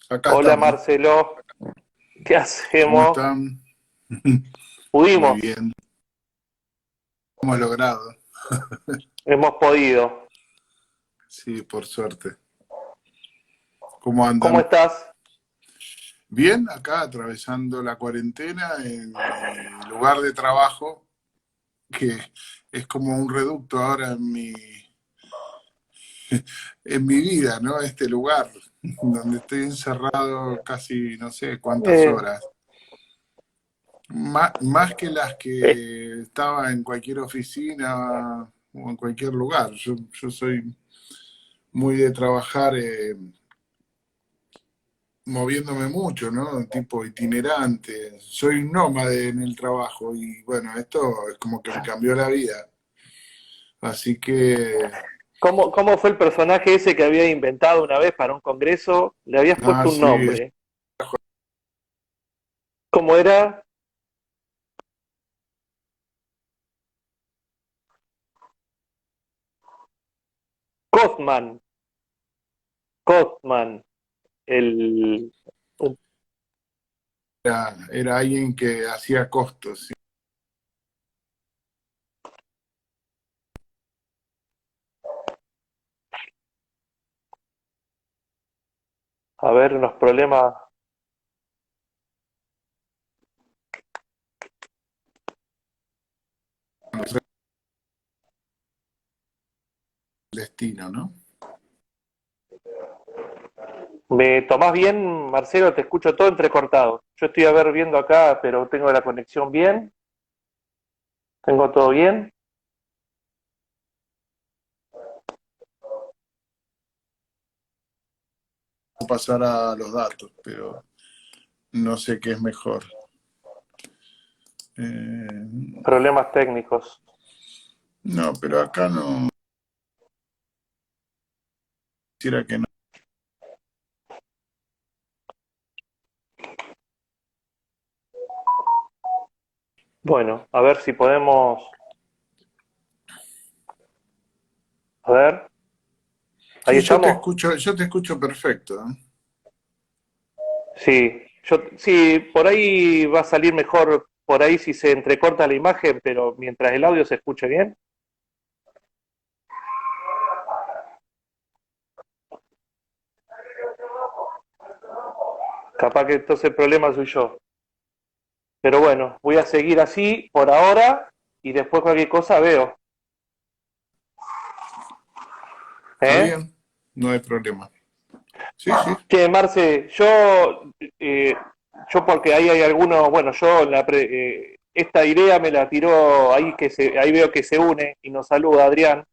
Acá Hola estamos. Marcelo, ¿qué ¿Cómo hacemos? están? Muy Pudimos, bien. Hemos logrado. hemos podido. Sí, por suerte. ¿Cómo ¿Cómo andan? estás? Bien, acá atravesando la cuarentena en mi lugar de trabajo, que es como un reducto ahora en mi vida, ¿no? Este lugar donde estoy encerrado casi no sé cuántas Eh, horas. Más que las eh, que estaba en cualquier oficina o en cualquier lugar. Yo soy muy de trabajar moviéndome mucho, ¿no? Tipo itinerante. Soy un nómade en el trabajo y bueno, esto es como que me cambió la vida. Así que, ¿cómo fue el personaje ese que había inventado una vez para un congreso? Le habías puesto un sí, nombre. ¿Cómo era? Costman. Costman. El... era alguien que hacía costos. ¿Sí? A ver, unos problemas. El destino, ¿no? ¿Me tomás bien, Marcelo? Te escucho todo entrecortado. Yo estoy a ver viendo acá, pero tengo la conexión bien. ¿Tengo todo bien? Voy a pasar a los datos, pero no sé qué es mejor. Eh, Problemas técnicos. no, pero acá no quisiera que no. Bueno, a ver si podemos. A ver, ahí Sí, estamos. yo te escucho perfecto. ¿Eh? Sí, sí, por ahí va a salir mejor, por ahí si se entrecorta la imagen, pero mientras el audio se escuche bien, capaz que entonces el problema soy yo. Pero bueno, voy a seguir así por ahora y después cualquier cosa veo. ¿Está ¿Eh? bien? No hay problema. Sí, sí. Che, Marce, eh, yo porque ahí hay algunos, bueno, esta idea me la tiró ahí ahí veo que se une y nos saluda Adrián,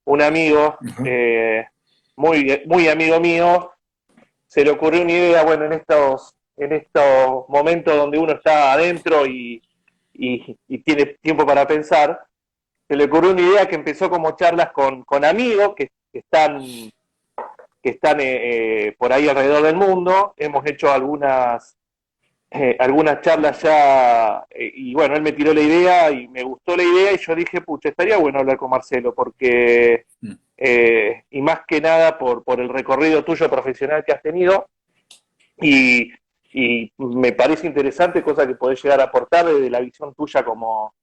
un amigo, Ajá. muy amigo mío. Se le ocurrió una idea, bueno, en estos momentos donde uno está adentro y tiene tiempo para pensar, se le ocurrió una idea que empezó como charlas con amigos que están por ahí alrededor del mundo. Hemos hecho algunas charlas ya, y bueno, él me tiró la idea y me gustó la idea y yo dije, pucha, estaría bueno hablar con Marcelo porque, Mm. y más que nada por el recorrido tuyo profesional que has tenido, y, y me parece interesante, cosa que podés llegar a aportar desde la visión tuya como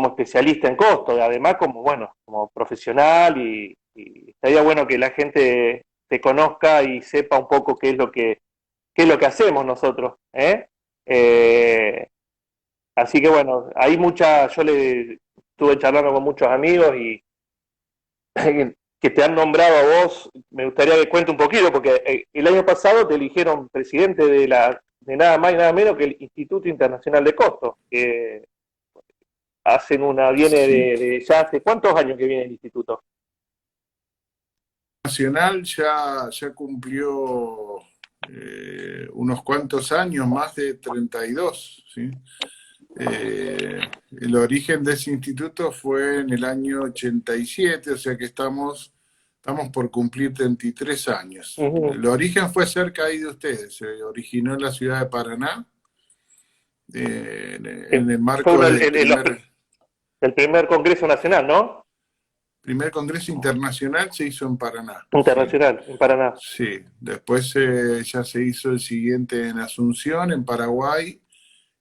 especialista en costo, además como, bueno, como profesional y estaría bueno que la gente te conozca y sepa un poco qué es lo que hacemos nosotros, ¿eh? Eh, Así que bueno, yo le estuve charlando con muchos amigos y que te han nombrado a vos, me gustaría que cuente un poquito, porque el año pasado te eligieron presidente de nada más y nada menos que el Instituto Internacional de Costos, que viene Sí. ya hace cuántos años que viene el instituto. Nacional ya cumplió unos cuantos años, más de 32, ¿sí? El origen de ese instituto fue en el año 87, o sea que estamos por cumplir 33 años. Ujú. El origen fue cerca ahí de ustedes, se originó en la ciudad de Paraná, en el Fue marco del primer, el primer Congreso Nacional, ¿no? primer congreso internacional se hizo en Paraná, sí. Internacional, en Paraná. Sí, después ya se hizo el siguiente en Asunción, en Paraguay,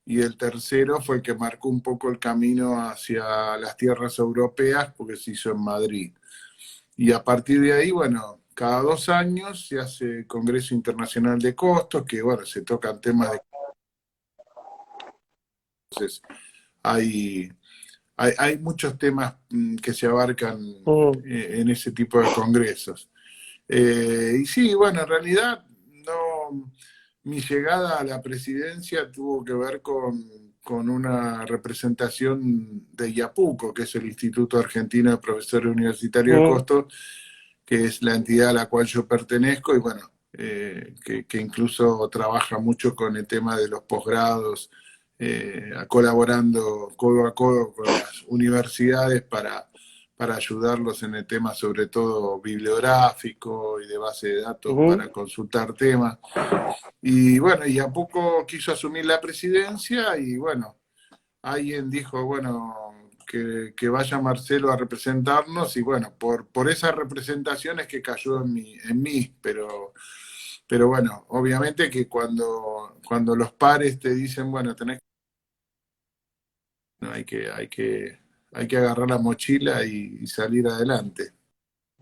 y el tercero fue el que marcó un poco el camino hacia las tierras europeas, porque se hizo en Madrid. Y a partir de ahí, bueno, cada 2 años se hace el Congreso Internacional de Costos, que bueno, se tocan temas de... Entonces, hay muchos temas que se abarcan Mm, en ese tipo de congresos. Y sí, bueno, en realidad no, mi llegada a la presidencia tuvo que ver con una representación de IAPUCO, que es el Instituto Argentino de Profesores Universitarios de mm, Costos, que es la entidad a la cual yo pertenezco y bueno, que incluso trabaja mucho con el tema de los posgrados, colaborando codo a codo con las universidades para ayudarlos en el tema sobre todo bibliográfico y de base de datos ujú. para consultar temas. Y bueno, y a poco quiso asumir la presidencia y bueno, alguien dijo, bueno, que vaya Marcelo a representarnos y bueno, por esas representaciones que cayó en mí, pero bueno, obviamente que cuando los pares te dicen, bueno, tenés no, hay que agarrar la mochila y salir adelante.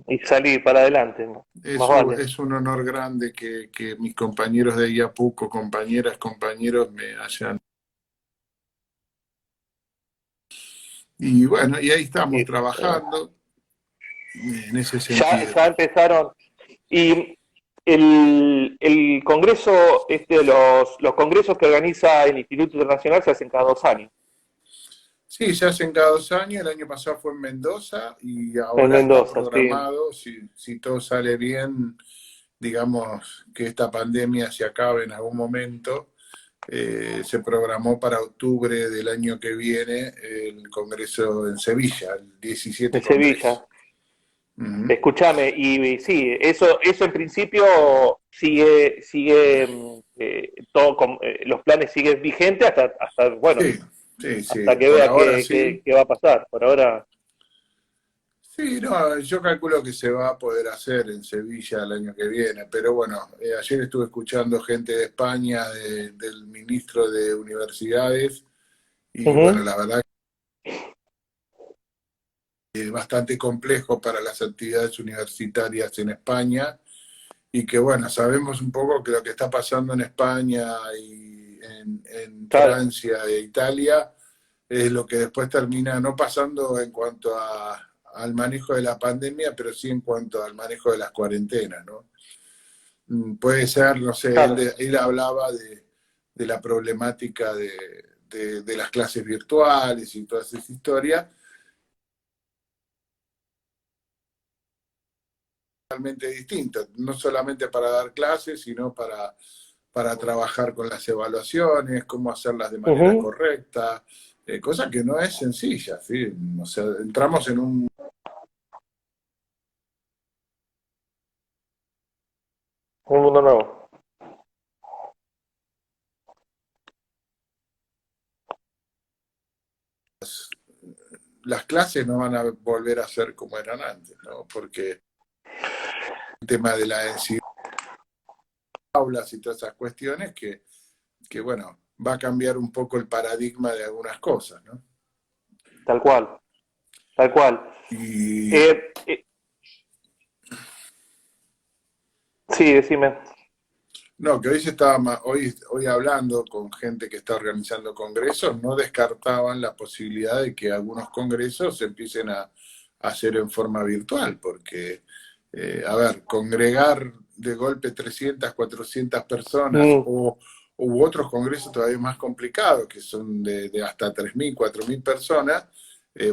Y salir para adelante, ¿no? Más Eso vale. es un honor grande que mis compañeros de IAPUCO, compañeras, compañeros me hayan. Y bueno, y ahí estamos Y, trabajando en ese ya, sentido. ya empezaron. Y el congreso, los congresos que organiza el Instituto Internacional se hacen cada 2 años. Sí, se hacen cada 2 años. El año pasado fue en Mendoza y En ahora está Mendoza, sí. programado, si todo sale bien, digamos que esta pandemia se acabe en algún momento. Se programó para octubre del año que viene el Congreso en Sevilla, el 17 En Congreso. Sevilla. Ujú. Escúchame, y sí, eso en principio sigue todo, los planes siguen vigentes hasta, bueno, Sí, sí, hasta sí, que por vea ahora qué, sí. qué va a pasar. Por ahora, Sí, no, yo calculo que se va a poder hacer en Sevilla el año que viene, pero bueno, ayer estuve escuchando gente de España, del ministro de Universidades, y bueno, ujú, la verdad que es bastante complejo para las actividades universitarias en España, y que bueno, sabemos un poco que lo que está pasando en España y en claro, Francia e Italia es lo que después termina no pasando en cuanto al manejo de la pandemia, pero sí en cuanto al manejo de las cuarentenas, ¿no? Puede ser, no sé, él, claro. él hablaba de la problemática de las clases virtuales y todas esas historias, totalmente distintas, no solamente para dar clases, sino para trabajar con las evaluaciones, cómo hacerlas de manera Ujú, correcta, cosa que no es sencilla, ¿sí? O sea, entramos en un mundo nuevo. las clases no van a volver a ser como eran antes, ¿no? Porque el tema de la densidad de aulas y todas esas cuestiones que, bueno, va a cambiar un poco el paradigma de algunas cosas, ¿no? Tal cual, tal cual. Y Eh, eh, sí, decime. no, que hoy se estaba hoy hablando con gente que está organizando congresos, no descartaban la posibilidad de que algunos congresos se empiecen a hacer en forma virtual, porque, a ver, congregar de golpe 300, 400 personas Mm, u otros congresos todavía más complicados, que son de hasta 3.000, 4.000 personas,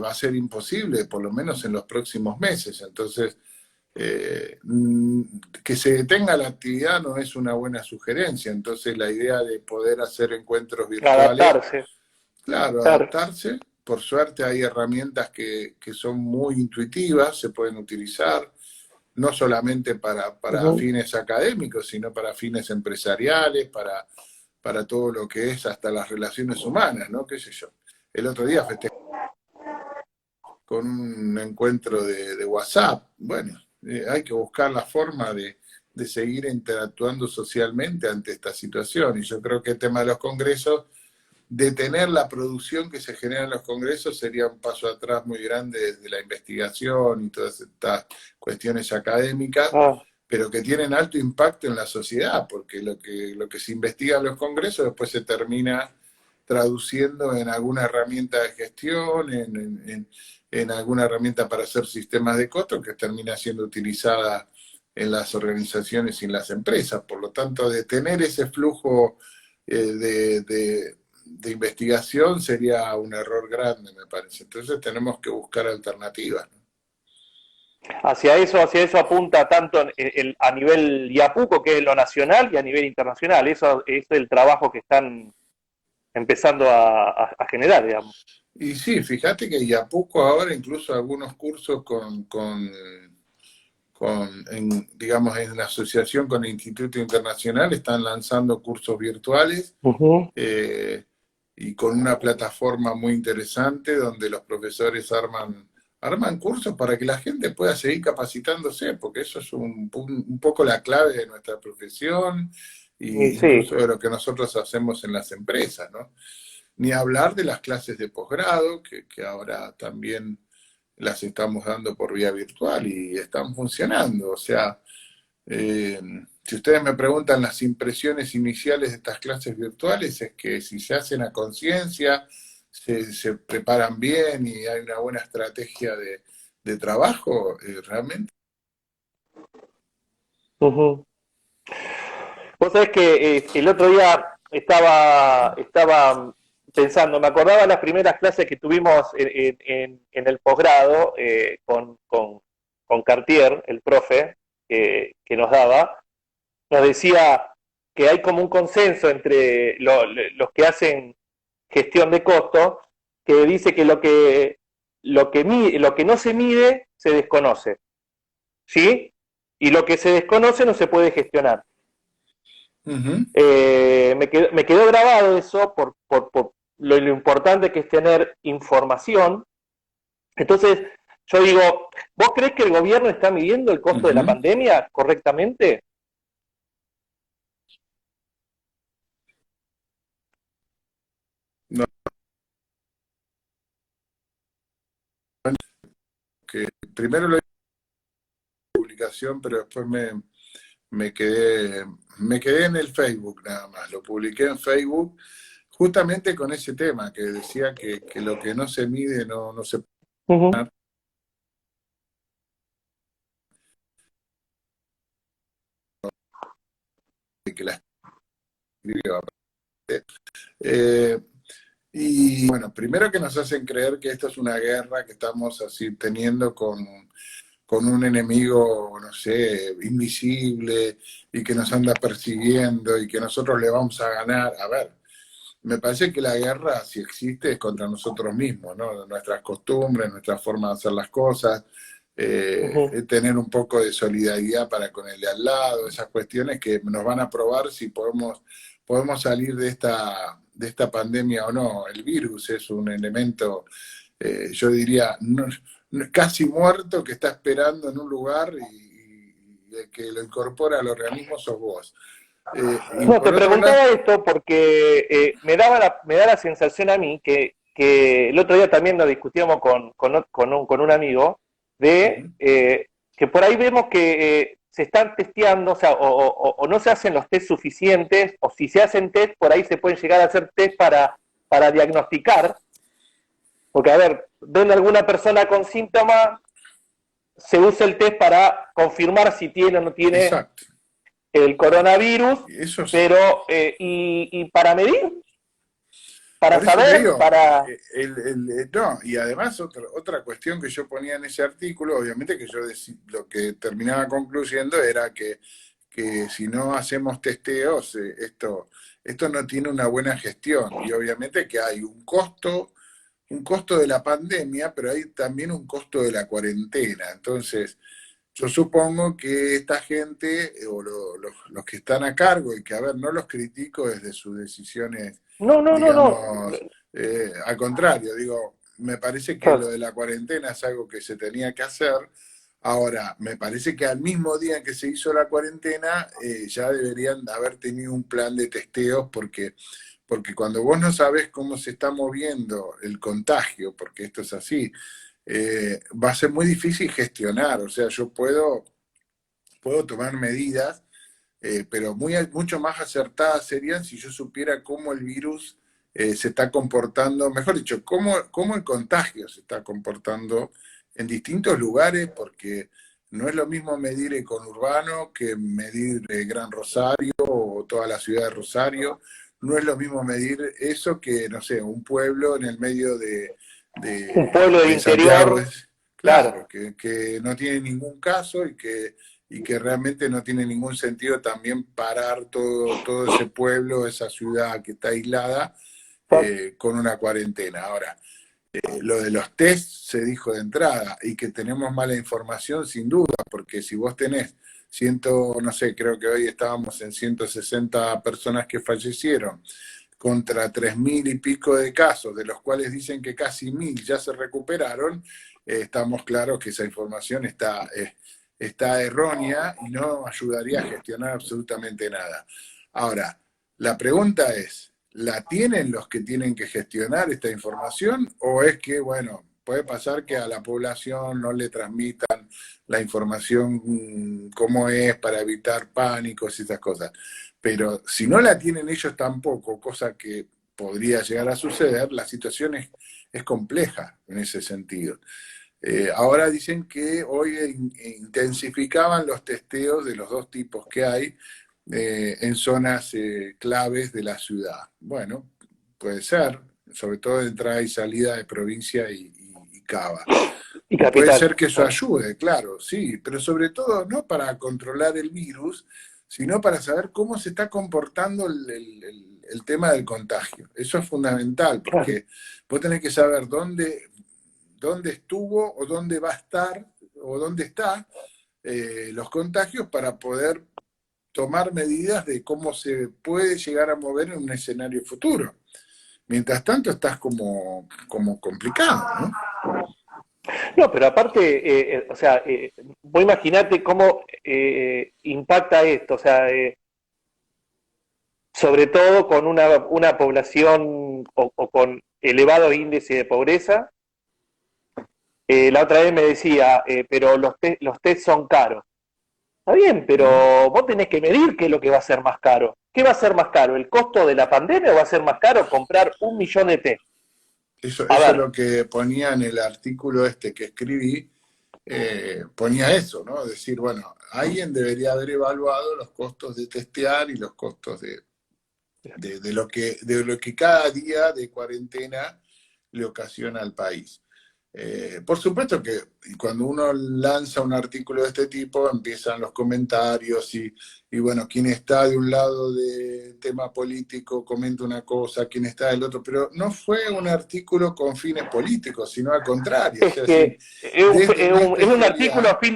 va a ser imposible, por lo menos en los próximos meses. Entonces, que se detenga la actividad no es una buena sugerencia. Entonces, la idea de poder hacer encuentros virtuales, adaptarse, claro, claro. adaptarse. Por suerte hay herramientas que son muy intuitivas, se pueden utilizar, no solamente para Ujú. fines académicos, sino para fines empresariales, para todo lo que es hasta las relaciones humanas, ¿no? ¿Qué sé yo? El otro día festejé con un encuentro de WhatsApp. Bueno, hay que buscar la forma de seguir interactuando socialmente ante esta situación. Y yo creo que el tema de los congresos, detener la producción que se genera en los congresos sería un paso atrás muy grande desde la investigación y todas estas cuestiones académicas, Ah, pero que tienen alto impacto en la sociedad, porque lo que se investiga en los congresos después se termina traduciendo en alguna herramienta de gestión, en alguna herramienta para hacer sistemas de costo que termina siendo utilizada en las organizaciones y en las empresas. Por lo tanto, detener ese flujo de investigación sería un error grande, me parece. Entonces tenemos que buscar alternativas, ¿no? hacia eso apunta tanto a nivel IAPUCO, que es lo nacional, y a nivel internacional. Eso es el trabajo que están empezando a generar, digamos. Y sí, fíjate que ya poco ahora incluso algunos cursos digamos, en la asociación con el Instituto Internacional están lanzando cursos virtuales, Ujú. eh, y con una plataforma muy interesante donde los profesores arman cursos para que la gente pueda seguir capacitándose, porque eso es un poco la clave de nuestra profesión Y e sí, incluso de lo que nosotros hacemos en las empresas, ¿no? Ni hablar de las clases de posgrado, que ahora también las estamos dando por vía virtual y están funcionando. O sea, eh, si ustedes me preguntan las impresiones iniciales de estas clases virtuales, es que si se hacen a conciencia, se preparan bien y hay una buena estrategia de trabajo, realmente. ujú. Vos sabés que el otro día estaba pensando, me acordaba de las primeras clases que tuvimos en el posgrado con Cartier, el profe, que nos daba, nos decía que hay como un consenso entre los que hacen gestión de costos, que dice que lo que no se mide se desconoce, ¿sí? Y lo que se desconoce no se puede gestionar. Ujú, Me quedó grabado eso por lo importante que es tener información. Entonces, yo digo, ¿vos crees que el gobierno está midiendo el costo de la ujú. pandemia correctamente? No, que primero lo publicación, pero después me quedé en el Facebook nada más, lo publiqué en Facebook justamente con ese tema que decía que lo que no se mide no se Uh-huh. puede, que la escribió. Eh, y bueno, primero que nos hacen creer que esto es una guerra que estamos así teniendo con un enemigo, no sé, invisible y que nos anda persiguiendo y que nosotros le vamos a ganar. A ver, me parece que la guerra, si existe, es contra nosotros mismos, ¿no? Nuestras costumbres, nuestra forma de hacer las cosas, Uh-huh. tener un poco de solidaridad para con el de al lado, esas cuestiones que nos van a probar si podemos salir de esta pandemia o no. El virus es un elemento, yo diría, casi muerto que está esperando en un lugar y el que lo incorpora al organismo sos vos. Y No, te por otro lado, preguntaba esto porque me da la sensación a mí que el otro día también lo discutíamos con un amigo, de ujú, que por ahí vemos que se están testeando, o sea, o no se hacen los test suficientes, o si se hacen test, por ahí se pueden llegar a hacer test para diagnosticar, porque a ver, ven alguna persona con síntomas, se usa el test para confirmar si tiene o no tiene exacto. el coronavirus, Eso es, pero y para medir, para por eso te saber, digo, para... no, y además otra cuestión que yo ponía en ese artículo, obviamente que lo que terminaba concluyendo era que si no hacemos testeos, esto no tiene una buena gestión. Y obviamente que hay un costo de la pandemia, pero hay también un costo de la cuarentena. Entonces, yo supongo que esta gente, o los que están a cargo, y que, a ver, no los critico desde sus decisiones, No, no, no, no. digamos, al contrario, digo, me parece que lo Claro. de la cuarentena es algo que se tenía que hacer. Ahora, me parece que al mismo día en que se hizo la cuarentena, ya deberían haber tenido un plan de testeos, porque cuando vos no sabés cómo se está moviendo el contagio, porque esto es así, va a ser muy difícil gestionar. O sea, yo puedo tomar medidas, pero mucho más acertadas serían si yo supiera cómo el virus se está comportando, mejor dicho, cómo el contagio se está comportando en distintos lugares, porque no es lo mismo medir el conurbano que medir Gran Rosario o toda la ciudad de Rosario. No es lo mismo medir eso que, no sé, un pueblo en el medio Un pueblo de de Santiago. interior, Claro, claro. que no tiene ningún caso y que realmente no tiene ningún sentido también parar todo ese pueblo, esa ciudad que está aislada, con una cuarentena. Ahora, lo de los test se dijo de entrada y que tenemos mala información sin duda, porque si vos tenés no sé, creo que hoy estábamos en 160 personas que fallecieron contra 3.000 y pico de casos, de los cuales dicen que casi 1.000 ya se recuperaron. Estamos claros que esa información está errónea y no ayudaría a gestionar absolutamente nada. Ahora, la pregunta es, ¿la tienen los que tienen que gestionar esta información o es que, bueno, puede pasar que a la población no le transmitan la información como es para evitar pánicos y esas cosas? Pero si no la tienen ellos tampoco, cosa que podría llegar a suceder, la situación es compleja en ese sentido. Ahora dicen que hoy intensificaban los testeos de los dos tipos que hay en zonas claves de la ciudad. Bueno, puede ser, sobre todo de entrada y salida de provincia y Cava. Y Puede ser capital. que eso Claro. ayude, claro, sí, pero sobre todo no para controlar el virus, sino para saber cómo se está comportando el tema del contagio. Eso es fundamental, Claro. porque vos tenés que saber dónde estuvo o dónde va a estar o dónde está los contagios para poder tomar medidas de cómo se puede llegar a mover en un escenario futuro. Mientras tanto estás como complicado, ¿no? No, pero aparte, o sea, vos imaginate cómo impacta esto, o sea, sobre todo con una población o con elevado índice de pobreza. La otra vez me decía, pero los test son caros. Está bien, ¿Mm? pero vos tenés que medir qué es lo que va a ser más caro. ¿Qué va a ser más caro? ¿El costo de la pandemia o va a ser más caro comprar 1 millón de test? A Eso es ver, lo que ponía en el artículo este que escribí, ponía eso, ¿no? Decir, bueno, alguien debería haber evaluado los costos de testear y los costos de lo que cada día de cuarentena le ocasiona al país. Por supuesto que cuando uno lanza un artículo de este tipo empiezan los comentarios y bueno, quien está de un lado del tema político comenta una cosa, quien está del otro, pero no fue un artículo con fines políticos, sino al contrario, o es sea, que desde mi es un artículo especialidad. a fin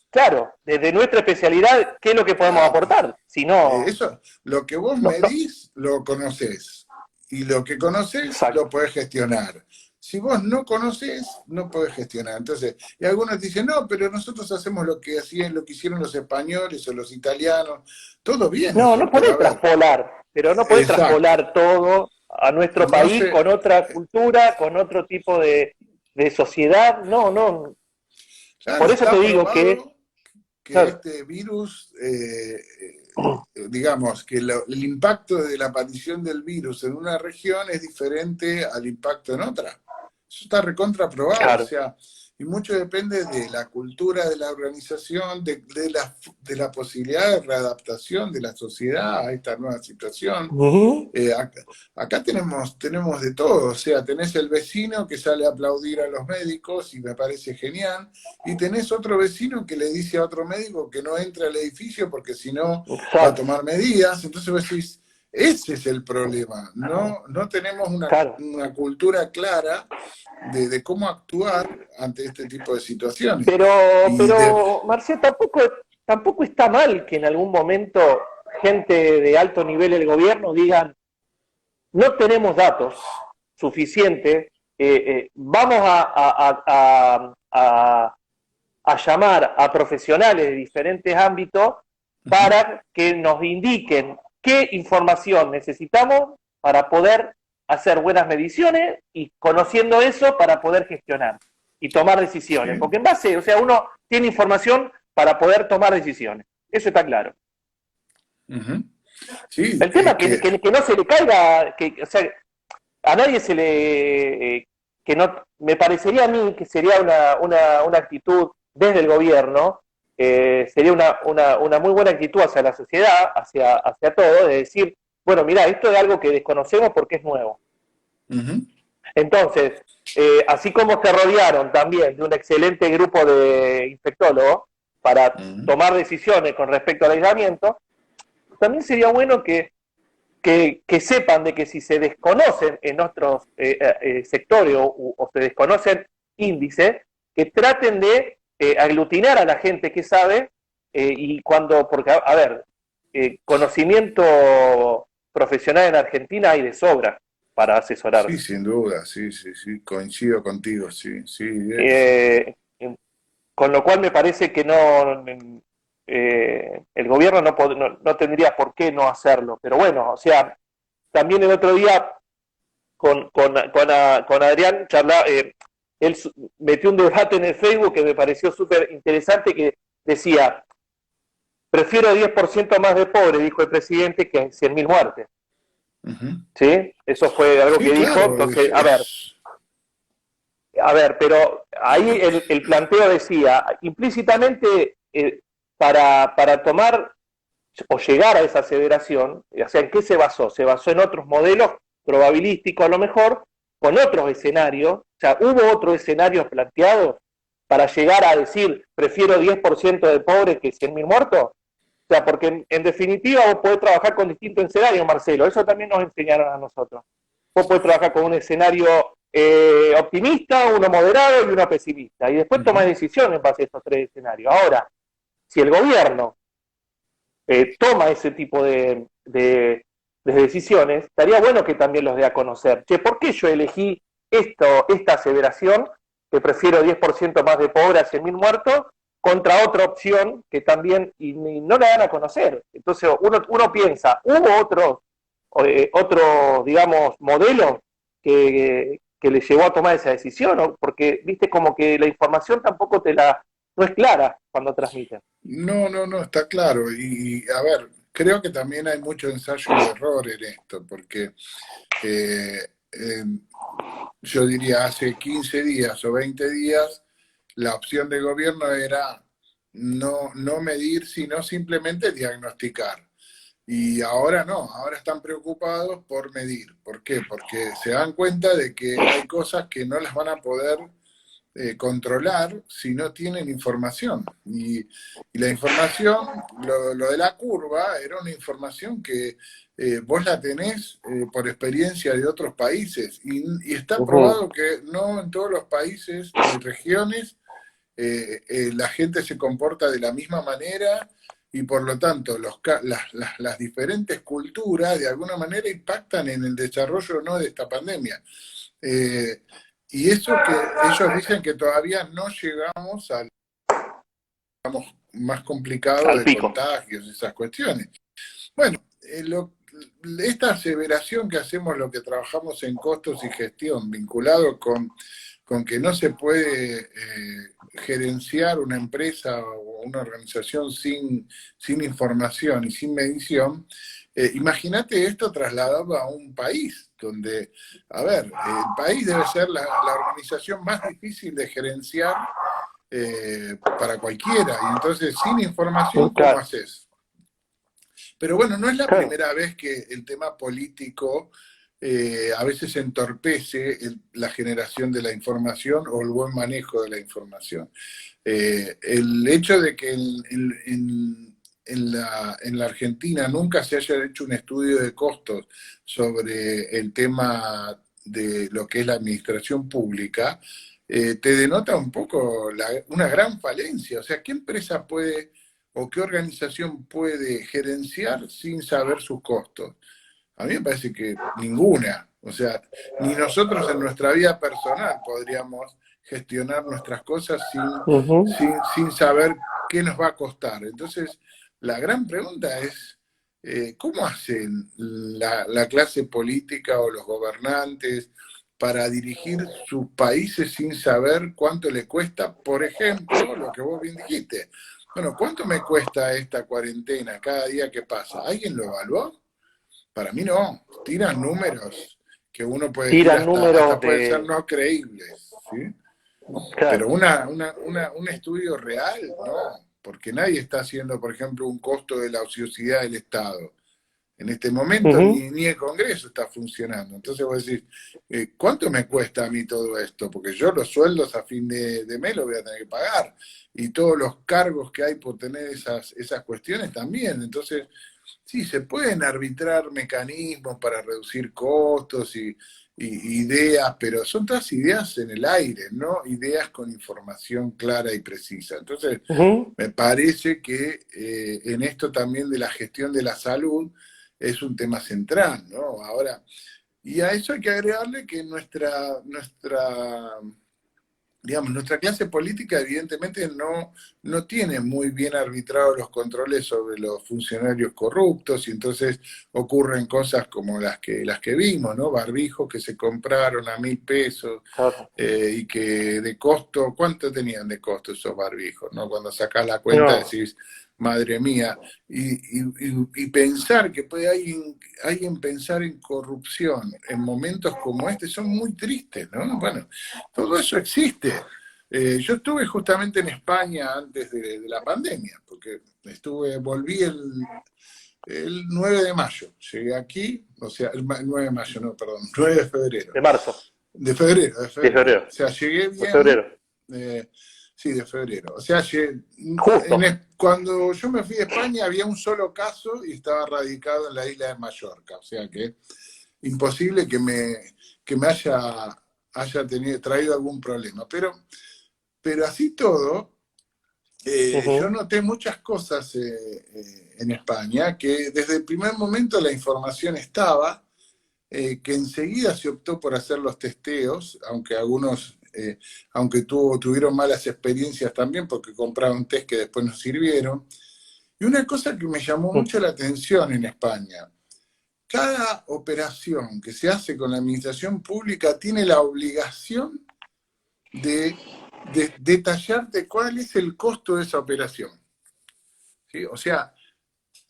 claro, desde nuestra especialidad, ¿qué es lo que podemos Claro, aportar? Si no, eso, lo que vos no, no, medís, lo conocés. Y lo que conocés, lo exacto. podés gestionar. Si vos no conocés, no podés gestionar. Entonces, y algunos dicen, no, pero nosotros hacemos lo que hicieron los españoles o los italianos. Todo bien No, eso, no pero podés a ver, traspolar, pero no podés exacto. traspolar todo a nuestro No país sé, con otra cultura, con otro tipo de sociedad. No, no. Por claro, eso te está digo que, probado que claro, este virus, digamos, que el impacto de la aparición del virus en una región es diferente al impacto en otra. Eso está recontra probado, o claro. sea, y mucho depende de la cultura de la organización, de la posibilidad de readaptación de la sociedad a esta nueva situación. Ujú. Acá tenemos de todo, o sea, tenés el vecino que sale a aplaudir a los médicos y me parece genial, y tenés otro vecino que le dice a otro médico que no entre al edificio porque si no va a Exacto, tomar medidas. Entonces vos decís, ese es el problema, no tenemos una, claro. una cultura clara de cómo actuar ante este tipo de situaciones. Y de, Pero Marcelo, tampoco está mal que en algún momento gente de alto nivel del gobierno digan, no tenemos datos suficientes, vamos a llamar a profesionales de diferentes ámbitos para que nos indiquen qué información necesitamos para poder hacer buenas mediciones y conociendo eso para poder gestionar y tomar decisiones. Sí. Porque en base, o sea, uno tiene información para poder tomar decisiones. Eso está claro. Sí, El tema es que no se le caiga, o sea, a nadie se le... que no, me parecería a mí que sería una actitud desde el gobierno, sería una muy buena actitud hacia la sociedad, hacia todo, de decir, bueno, mira, esto es algo que desconocemos porque es nuevo. Entonces, así como se rodearon también de un excelente grupo de infectólogos para tomar decisiones con respecto al aislamiento, también sería bueno que sepan de que si se desconocen en otros sectores o se desconocen índices, que traten de aglutinar a la gente que sabe y cuando, porque a ver, conocimiento profesional en Argentina hay de sobra para asesorarse. Sí, sin duda, sí, coincido contigo, sí. Con lo cual me parece que no el gobierno no tendría por qué no hacerlo. Pero bueno, o sea, también el otro día con Adrián él metió un debate en el Facebook que me pareció súper interesante que decía, prefiero 10% más de pobres, dijo el presidente, que 100.000 muertes. ¿Sí? Eso fue algo que dijo. Claro, entonces, a ver, pero ahí el planteo decía, implícitamente, para tomar o llegar a esa aseveración, o sea, ¿en qué se basó? Se basó en otros modelos probabilísticos a lo mejor, con otros escenarios, o sea, hubo otros escenarios planteados para llegar a decir, prefiero 10% de pobres que 100.000 muertos. O sea, porque en definitiva vos podés trabajar con distintos escenarios, Marcelo, eso también nos enseñaron a nosotros. Vos podés trabajar con un escenario optimista, uno moderado y uno pesimista, y después tomás decisiones en base a esos tres escenarios. Ahora, si el gobierno toma ese tipo de decisiones, estaría bueno que también los dé a conocer. Che, ¿por qué yo elegí esta aseveración, que prefiero 10% más de pobres a 100.000 muertos, contra otra opción que también y no la dan a conocer? Entonces uno piensa, ¿hubo otro digamos, modelo que le llevó a tomar esa decisión? ¿No? Porque, viste, como que la información tampoco no es clara cuando transmiten. No, está claro. Y a ver, creo que también hay mucho ensayo de error en esto, porque yo diría hace 15 días o 20 días, la opción del gobierno era no medir, sino simplemente diagnosticar. Y ahora no, ahora están preocupados por medir. ¿Por qué? Porque se dan cuenta de que hay cosas que no las van a poder controlar si no tienen información. Y la información, lo de la curva, era una información que vos la tenés por experiencia de otros países. Y está probado que no en todos los países y regiones la gente se comporta de la misma manera y por lo tanto las diferentes culturas de alguna manera impactan en el desarrollo o no de esta pandemia. Y eso que ellos dicen que todavía no llegamos al, digamos, más complicado Al de pico. contagios, esas cuestiones. Bueno, esta aseveración que hacemos, lo que trabajamos en costos y gestión, vinculado con que no se puede gerenciar una empresa o una organización sin información y sin medición, imagínate esto trasladado a un país donde, a ver, el país debe ser la organización más difícil de gerenciar para cualquiera, y entonces sin información, ¿cómo haces? Pero bueno, no es la primera vez que el tema político a veces entorpece la generación de la información o el buen manejo de la información. El hecho de que en la Argentina nunca se haya hecho un estudio de costos sobre el tema de lo que es la administración pública, te denota un poco una gran falencia. O sea, ¿qué empresa puede o qué organización puede gerenciar sin saber sus costos? A mí me parece que ninguna. O sea, ni nosotros en nuestra vida personal podríamos gestionar nuestras cosas Ujú. sin saber qué nos va a costar. Entonces, la gran pregunta es, ¿cómo hacen la clase política o los gobernantes para dirigir sus países sin saber cuánto le cuesta, por ejemplo, lo que vos bien dijiste? Bueno, ¿cuánto me cuesta esta cuarentena cada día que pasa? ¿Alguien lo evaluó? Para mí no. Tiran números que uno puede decir Tiran hasta números pueden ser de... no creíbles, ¿sí? Pero Claro. un estudio real, no, porque nadie está haciendo, por ejemplo, un costo de la ociosidad del Estado. En este momento Ujú. ni el Congreso está funcionando. Entonces vos decís, ¿cuánto me cuesta a mí todo esto? Porque yo los sueldos a fin de mes los voy a tener que pagar. Y todos los cargos que hay por tener esas cuestiones también. Entonces, sí, se pueden arbitrar mecanismos para reducir costos y ideas, pero son todas ideas en el aire, no ideas con información clara y precisa. Entonces, Ujú. me parece que en esto también de la gestión de la salud es un tema central, ¿no? Ahora, y a eso hay que agregarle que digamos, nuestra clase política evidentemente no tiene muy bien arbitrados los controles sobre los funcionarios corruptos y entonces ocurren cosas como las que vimos, ¿no? Barbijos que se compraron a 1.000 pesos Claro. y que de costo, ¿cuánto tenían de costo esos barbijos, ¿no? Cuando sacás la cuenta No. decís, madre mía, y pensar que puede alguien pensar en corrupción en momentos como este son muy tristes, ¿no? Bueno, todo eso existe. Yo estuve justamente en España antes de la pandemia, porque volví el 9 de mayo. Llegué aquí, o sea, el 9 de mayo, no, perdón, 9 de febrero. De marzo. De febrero, de De febrero. O febrero. sea, llegué De bien, febrero. sí, de febrero. O sea, Justo. cuando yo me fui a España había un solo caso y estaba radicado en la isla de Mallorca. O sea que imposible que me haya traído algún problema. Pero así todo, yo Ujú. noté muchas cosas en España, que desde el primer momento la información estaba, que enseguida se optó por hacer los testeos, aunque algunos, aunque tuvieron malas experiencias también porque compraron test que después no sirvieron. Y una cosa que me llamó mucho la atención en España, cada operación que se hace con la administración pública tiene la obligación de detallarte cuál es el costo de esa operación. ¿Sí? O sea,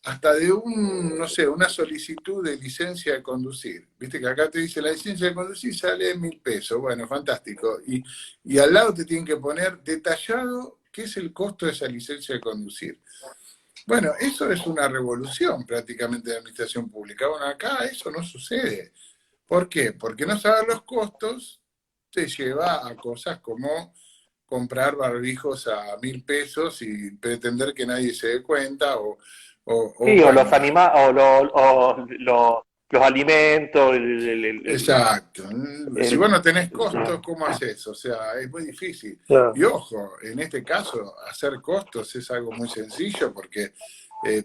hasta de no sé, una solicitud de licencia de conducir. Viste que acá te dice la licencia de conducir sale 1.000 pesos. Bueno, fantástico. Y al lado te tienen que poner detallado qué es el costo de esa licencia de conducir. Bueno, eso es una revolución prácticamente de la administración pública. Bueno, acá eso no sucede. ¿Por qué? Porque no saber los costos te lleva a cosas como comprar barbijos a 1.000 pesos y pretender que nadie se dé cuenta o Sí, o bueno, los los alimentos, exacto. Si vos el- no tenés costos, ¿cómo haces? O sea, es muy difícil. Y claro. ojo, en este caso, hacer costos es algo muy sencillo porque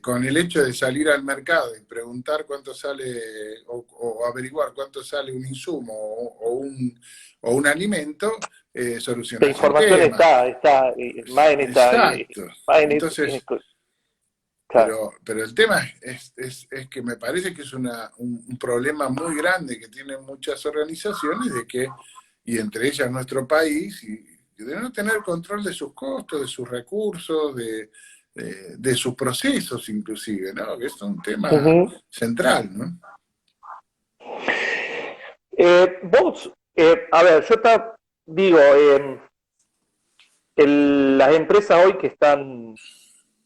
con el hecho de salir al mercado y preguntar cuánto sale o averiguar cuánto sale un insumo o un alimento, La solucionás el información tema. está más en esta, Exacto. más Entonces, claro. pero el tema es que me parece que es un problema muy grande que tienen muchas organizaciones y entre ellas nuestro país, y de no tener control de sus costos, de sus recursos, de sus procesos inclusive, ¿no? Que es un tema Ujú. central, ¿no? Vos, a ver, digo, las empresas hoy que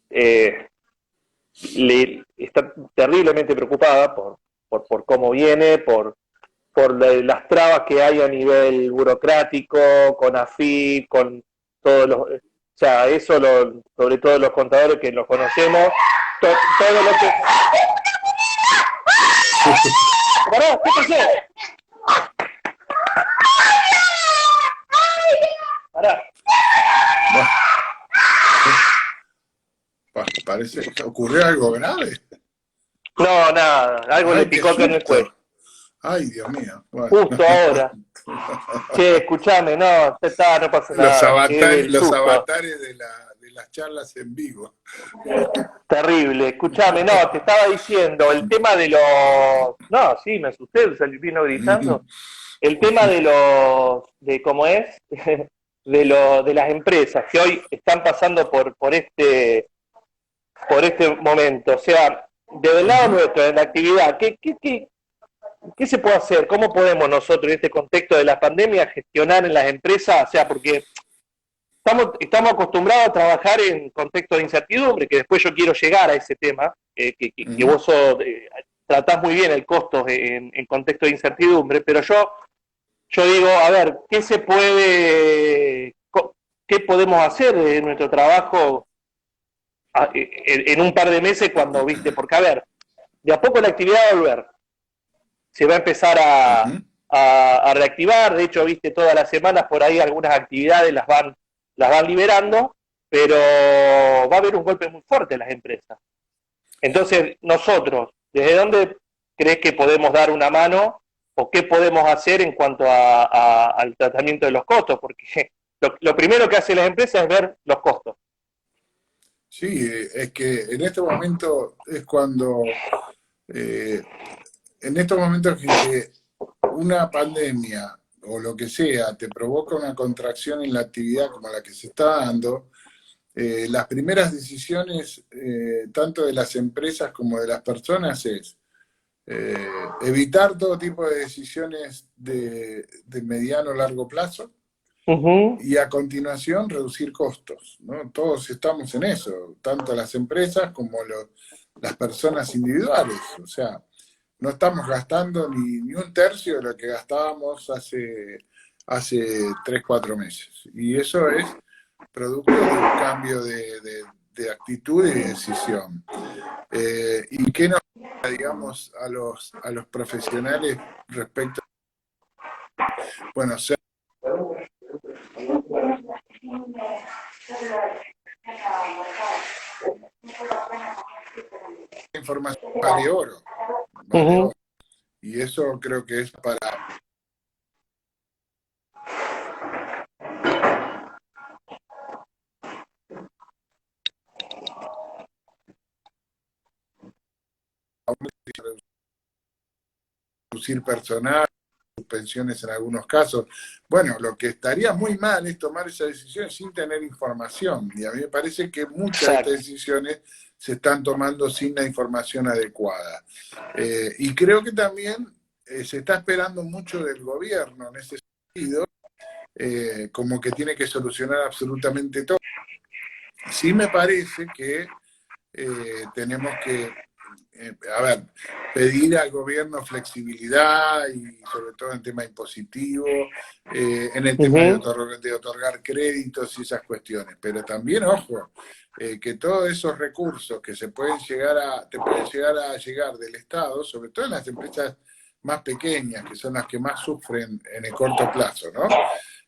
eh, están terriblemente preocupadas por cómo viene, las trabas que hay a nivel burocrático, con AFIP, con todos los... O sea, sobre todo los contadores que los conocemos, todo lo que... ¡Pará! ¿Qué pasó? ¡Pará! Bueno, parece que ocurrió algo grave. No, nada, algo le Ay, qué picó acá en el cuello. susto. Ay, Dios mío. Bueno. Justo ahora. Che, escuchame, no, no pasa nada. Es del Los susto. avatares de las charlas en vivo. Terrible. Escuchame, no, te estaba diciendo, el tema de los. No, sí, me asusté, salí vino gritando. El tema de los. De cómo es. De las empresas que hoy están pasando por este momento. O sea, del lado nuestro, en la actividad, ¿qué se puede hacer? ¿Cómo podemos nosotros, en este contexto de la pandemia, gestionar en las empresas? O sea, porque estamos acostumbrados a trabajar en contexto de incertidumbre, que después yo quiero llegar a ese tema, que vos tratás muy bien el costo en contexto de incertidumbre, pero yo digo, a ver, ¿qué podemos hacer en nuestro trabajo en un par de meses cuando, viste? Porque, a ver, de a poco la actividad va a volver, se va a empezar a reactivar. De hecho, viste, todas las semanas por ahí algunas actividades las van liberando, pero va a haber un golpe muy fuerte en las empresas. Entonces, nosotros, ¿desde dónde crees que podemos dar una mano o qué podemos hacer en cuanto al tratamiento de los costos? Porque lo primero que hacen las empresas es ver los costos. Sí, es que en este momento es cuando, en estos momentos en que una pandemia o lo que sea te provoca una contracción en la actividad como la que se está dando, las primeras decisiones, tanto de las empresas como de las personas, es evitar todo tipo de decisiones de mediano o largo plazo y a continuación reducir costos, ¿no? Todos estamos en eso, tanto las empresas como las personas individuales. O sea, no estamos gastando ni un tercio de lo que gastábamos hace 3, 4 meses. Y eso es producto de un cambio de actitud y de decisión. ¿Y qué nos digamos a los profesionales respecto? Bueno, ser información vale oro, vale oro. Y eso creo que es para reducir personal, suspensiones en algunos casos. Bueno, lo que estaría muy mal es tomar esa decisión sin tener información. Y a mí me parece que muchas de estas decisiones se están tomando sin la información adecuada. Y creo que también se está esperando mucho del gobierno en ese sentido, como que tiene que solucionar absolutamente todo. Sí me parece que tenemos que, a ver, pedir al gobierno flexibilidad y sobre todo en el tema impositivo, en el tema de otorgar créditos y esas cuestiones. Pero también, ojo, que todos esos recursos que te pueden llegar a llegar del Estado, sobre todo en las empresas más pequeñas, que son las que más sufren en el corto plazo, ¿no?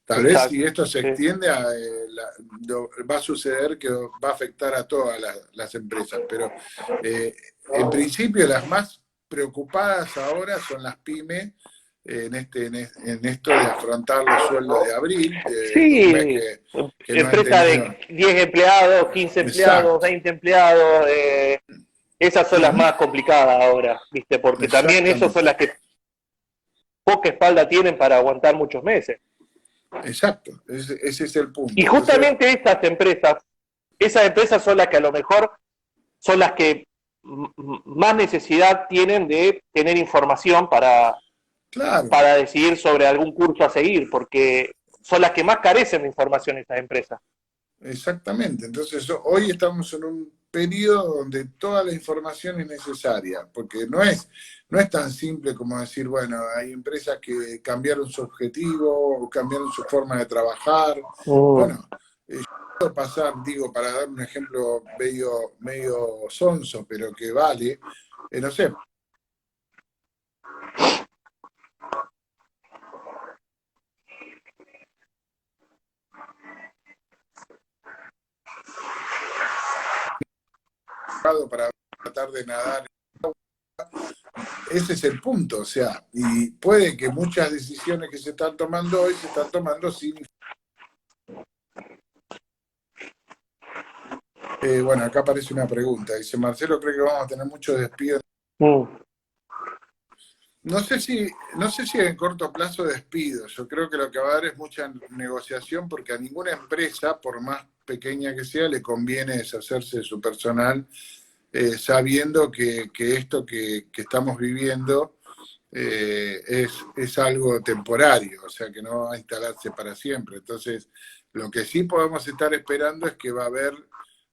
Tal vez si esto se extiende, va a suceder que va a afectar a todas las empresas, pero en principio las más preocupadas ahora son las pymes en esto de afrontar los sueldos de abril, de un mes Sí, que no han empresa tenido. de 10 empleados, 15 empleados, Exacto. 20 empleados, esas son las Uh-huh. más complicadas ahora, ¿viste? Porque también esas son Exactamente. las que poca espalda tienen para aguantar muchos meses. Exacto, ese es el Y punto. Entonces, justamente esas empresas son las que a lo mejor son las que más necesidad tienen de tener información claro, para decidir sobre algún curso a seguir, porque son las que más carecen de información estas empresas. exactamente. Entonces, hoy estamos en un periodo donde toda la información es necesaria, porque no es tan simple como decir, bueno, hay empresas que cambiaron su objetivo o cambiaron su forma de trabajar. Bueno, puedo pasar, digo, para dar un ejemplo medio sonso, pero que vale, no sé, para tratar de nadar ese es el punto, o sea, y puede que muchas decisiones que se están tomando hoy se están tomando sin... bueno, acá aparece una pregunta, dice Marcelo, ¿cree que vamos a tener muchos despidos? No sé si en corto plazo despidos, yo creo que lo que va a haber es mucha negociación porque a ninguna empresa, por más pequeña que sea, le conviene deshacerse de su personal sabiendo que esto que estamos viviendo es algo temporario, o sea que no va a instalarse para siempre. Entonces, lo que sí podemos estar esperando es que va a haber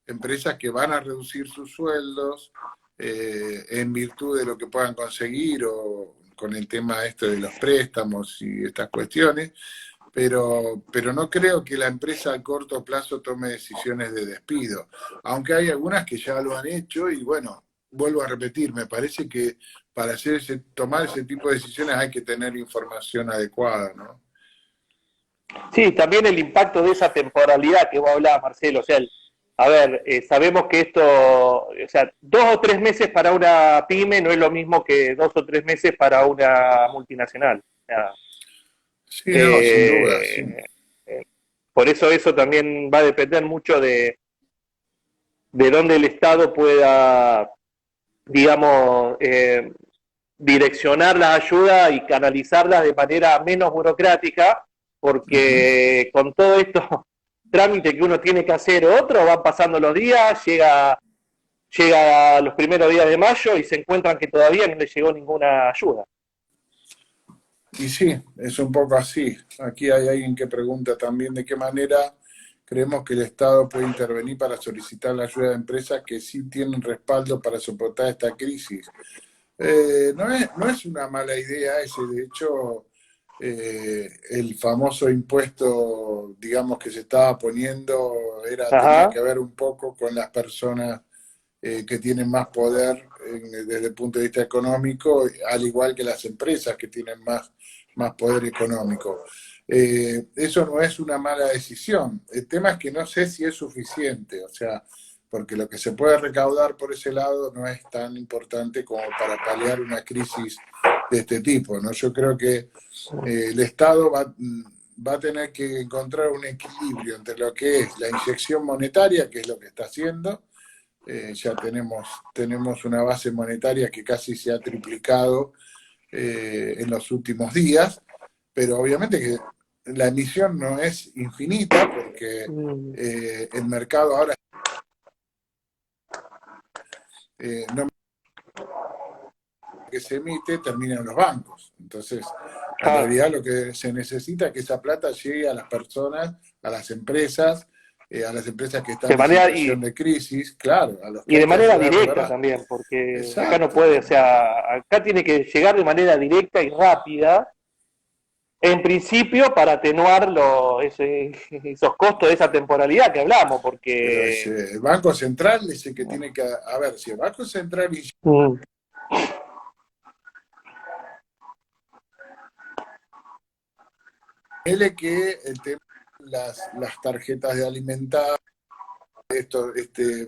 empresas que van a reducir sus sueldos en virtud de lo que puedan conseguir o con el tema esto de los préstamos y estas cuestiones, pero no creo que la empresa a corto plazo tome decisiones de despido, aunque hay algunas que ya lo han hecho y bueno, vuelvo a repetir, me parece que para tomar ese tipo de decisiones hay que tener información adecuada, ¿no? Sí, también el impacto de esa temporalidad que vos hablabas, Marcelo. O sea, a ver, sabemos que esto, o sea, 2 o 3 meses para una pyme no es lo mismo que 2 o 3 meses para una multinacional. O sea, Sí, no, sin duda, sí. eh, por eso también va a depender mucho de dónde el Estado pueda, digamos, direccionar la ayuda y canalizarla de manera menos burocrática, porque con todo esto trámite que uno tiene que hacer otro, van pasando los días, llega a los primeros días de mayo y se encuentran que todavía no les llegó ninguna ayuda. Y sí, es un poco así. Aquí hay alguien que pregunta también de qué manera creemos que el Estado puede intervenir para solicitar la ayuda de empresas que sí tienen respaldo para soportar esta crisis. No es una mala idea ese, de hecho, el famoso impuesto, digamos, que se estaba poniendo tenía Ajá. que ver un poco con las personas que tienen más poder desde el punto de vista económico, al igual que las empresas que tienen más poder económico. Eso no es una mala decisión. El tema es que no sé si es suficiente, o sea, porque lo que se puede recaudar por ese lado no es tan importante como para paliar una crisis de este tipo, ¿no? Yo creo que el Estado va a tener que encontrar un equilibrio entre lo que es la inyección monetaria, que es lo que está haciendo. Ya tenemos una base monetaria que casi se ha triplicado en los últimos días, pero obviamente que la emisión no es infinita porque el mercado ahora no que se emite termina en los bancos. Entonces, en realidad lo que se necesita es que esa plata llegue a las personas, a las empresas que están De en manera, situación de crisis, claro, a los que y hay de que manera ayudar de directa verdad. también, porque acá no Exacto. puede, o sea, acá tiene que llegar de manera directa y rápida, en principio para atenuar esos costos de esa temporalidad que hablamos, Pero porque... el Banco Central es el que tiene que... A ver, si el Banco Central Mm. infiere que el tema de las tarjetas de alimentar, este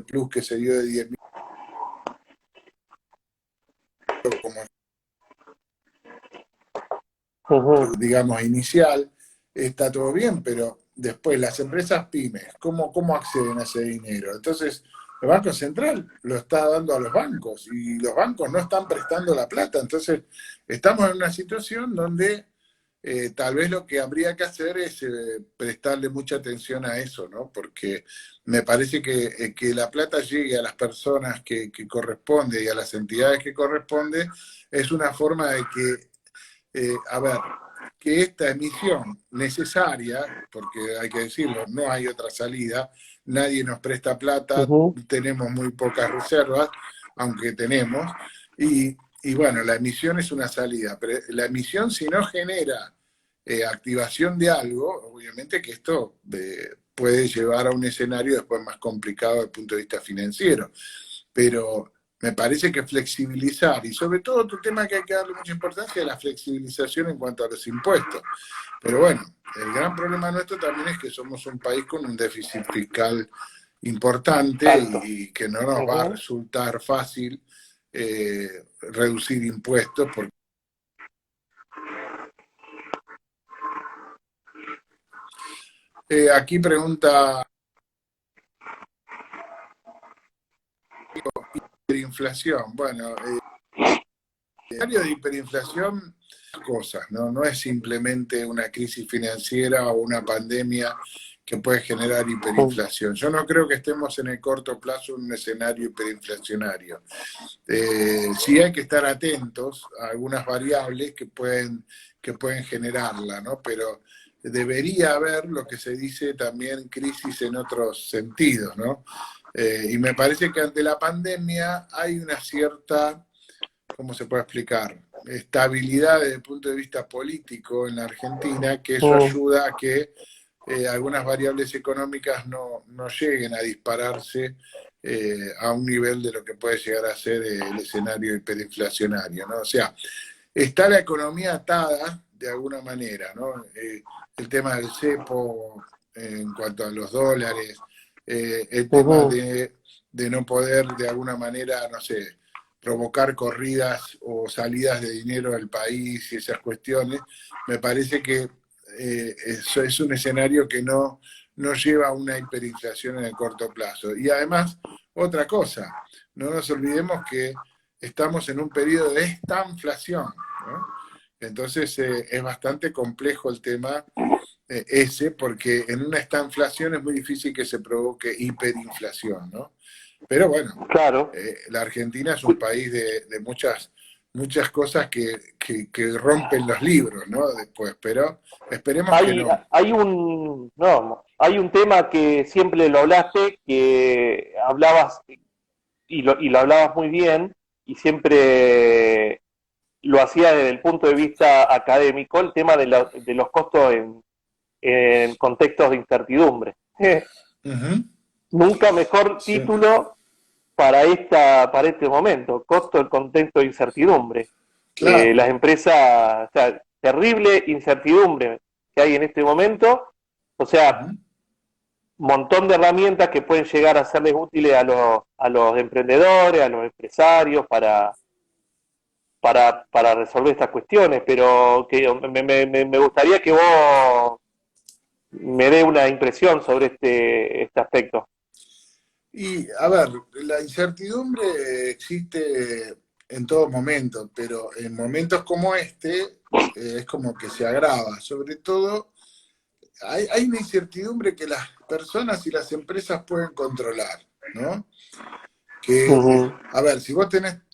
plus que se dio de 10.000 como digamos inicial, está todo bien, pero después las empresas pymes, ¿cómo acceden a ese dinero? Entonces, el Banco Central lo está dando a los bancos y los bancos no están prestando la plata. Entonces, estamos en una situación donde tal vez lo que habría que hacer es prestarle mucha atención a eso, ¿no? Porque me parece que la plata llegue a las personas que corresponde y a las entidades que corresponde es una forma de que, a ver, que esta emisión necesaria, porque hay que decirlo, no hay otra salida, nadie nos presta plata, tenemos muy pocas reservas, aunque tenemos, y bueno, la emisión es una salida, pero la emisión si no genera activación de algo, obviamente que esto puede llevar a un escenario después más complicado desde el punto de vista financiero, pero me parece que flexibilizar, y sobre todo otro tema que hay que darle mucha importancia es la flexibilización en cuanto a los impuestos. Pero bueno, el gran problema nuestro también es que somos un país con un déficit fiscal importante Alto. y que no nos va a resultar fácil reducir impuestos. Porque aquí pregunta hiperinflación. Bueno, el escenario de hiperinflación cosas, ¿no? No es simplemente una crisis financiera o una pandemia que puede generar hiperinflación. Yo no creo que estemos en el corto plazo en un escenario hiperinflacionario. Sí hay que estar atentos a algunas variables que pueden generarla, ¿no? Pero debería haber lo que se dice también crisis en otros sentidos, ¿no? Y me parece que ante la pandemia hay una cierta, ¿cómo se puede explicar? Estabilidad desde el punto de vista político en la Argentina, que eso ayuda a que algunas variables económicas no lleguen a dispararse a un nivel de lo que puede llegar a ser el escenario hiperinflacionario, ¿no? O sea, está la economía atada de alguna manera, ¿no? El tema del cepo en cuanto a los dólares, el tema de no poder de alguna manera, no sé, provocar corridas o salidas de dinero del país y esas cuestiones, me parece que eso es un escenario que no lleva a una hiperinflación en el corto plazo. Y además, otra cosa, no nos olvidemos que estamos en un periodo de estanflación, ¿no? Entonces es bastante complejo el tema ese, porque en una estanflación es muy difícil que se provoque hiperinflación, ¿no? Pero bueno, claro. La Argentina es un país de muchas cosas que rompen los libros, ¿no? Después, pero esperemos que no. Hay un tema que siempre lo hablaste, que hablabas y lo hablabas muy bien, y siempre lo hacía desde el punto de vista académico, el tema de los costos en contextos de incertidumbre. Nunca mejor título para este momento, costo del contexto de incertidumbre. Claro. Las empresas, o sea, terrible incertidumbre que hay en este momento, o sea, montón de herramientas que pueden llegar a serles útiles a los emprendedores, a los empresarios para resolver estas cuestiones, pero que me gustaría que vos me dé una impresión sobre este aspecto. Y, a ver, la incertidumbre existe en todo momento, pero en momentos como este es como que se agrava. Sobre todo, hay una incertidumbre que las personas y las empresas pueden controlar, ¿no? Que, a ver, si vos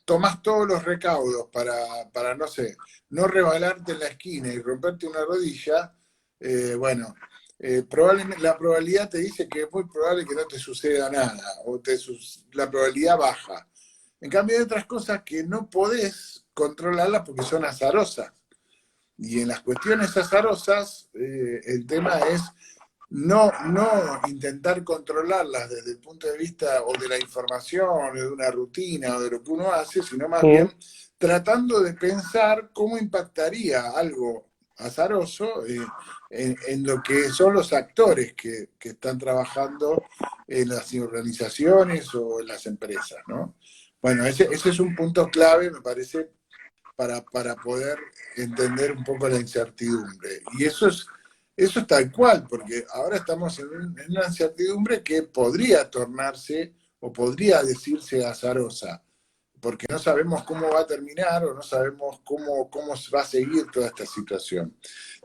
tomás todos los recaudos para, no sé, no rebalarte en la esquina y romperte una rodilla, bueno, probablemente la probabilidad te dice que es muy probable que no te suceda nada, o la probabilidad baja. En cambio, hay otras cosas que no podés controlarlas porque son azarosas. Y en las cuestiones azarosas, el tema es no intentar controlarlas desde el punto de vista o de la información, o de una rutina, o de lo que uno hace, sino más bien tratando de pensar cómo impactaría algo azaroso en lo que son los actores que están trabajando en las organizaciones o en las empresas, ¿no? Bueno, ese es un punto clave, me parece, para poder entender un poco la incertidumbre. Y eso es tal cual, porque ahora estamos en una incertidumbre que podría tornarse o podría decirse azarosa, porque no sabemos cómo va a terminar o no sabemos cómo va a seguir toda esta situación.